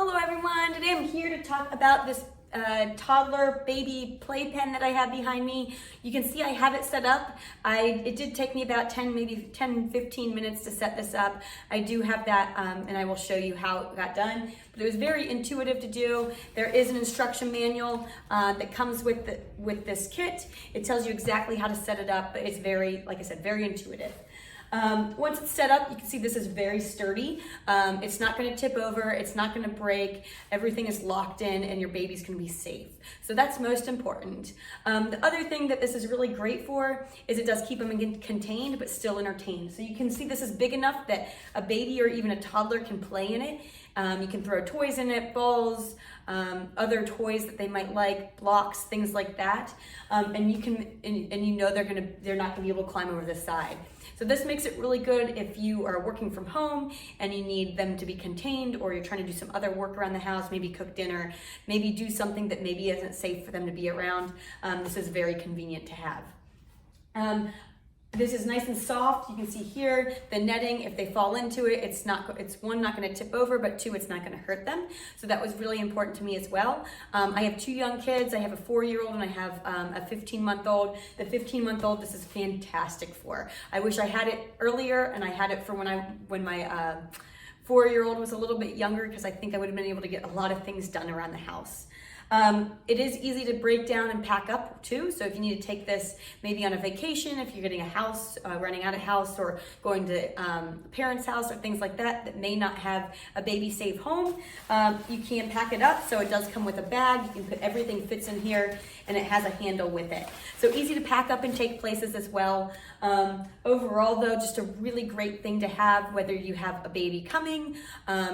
Hello everyone, today I'm here to talk about this toddler baby playpen that I have behind me. You can see I have it set up. It did take me about 15 minutes to set this up. I do have that and I will show you how it got done. But it was very intuitive to do. There is an instruction manual that comes with this kit. It tells you exactly how to set it up, but it's very, like I said, very intuitive. Once it's set up, you can see this is very sturdy. It's not going to tip over, it's not going to break, everything is locked in and your baby's going to be safe. So that's most important. The other thing that this is really great for is it does keep them contained but still entertained. So you can see this is big enough that a baby or even a toddler can play in it. You can throw toys in it, balls, other toys that they might like, blocks, things like that. And you know they're not gonna be able to climb over the side. So this makes it really good if you are working from home and you need them to be contained, or you're trying to do some other work around the house, maybe cook dinner, maybe do something that maybe isn't safe for them to be around. This is very convenient to have. This is nice and soft. You can see here the netting. If they fall into it, it's one, not going to tip over, but two, it's not going to hurt them. So that was really important to me as well. I have two young kids. I have a 4-year-old and I have a 15-month-old. The 15-month-old, this is fantastic for. I wish I had it earlier, and I had it for when my 4-year-old was a little bit younger, because I think I would have been able to get a lot of things done around the house. It is easy to break down and pack up too. So if you need to take this maybe on a vacation, if you're getting a house, renting out a house, or going to a parent's house or things like that that may not have a baby safe home, you can pack it up. So it does come with a bag. You can put everything fits in here, and it has a handle with it. So easy to pack up and take places as well. Overall though, just a really great thing to have, whether you have a baby coming,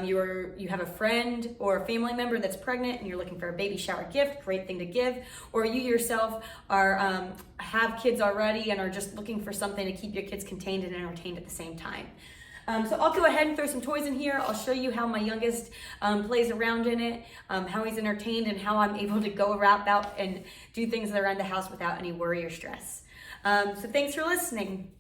you have a friend or a family member that's pregnant and you're looking for a baby shower gift, great thing to give, or you yourself are have kids already and are just looking for something to keep your kids contained and entertained at the same time. So I'll go ahead and throw some toys in here. I'll show you how my youngest plays around in it, how he's entertained, and how I'm able to go about and do things around the house without any worry or stress. So thanks for listening.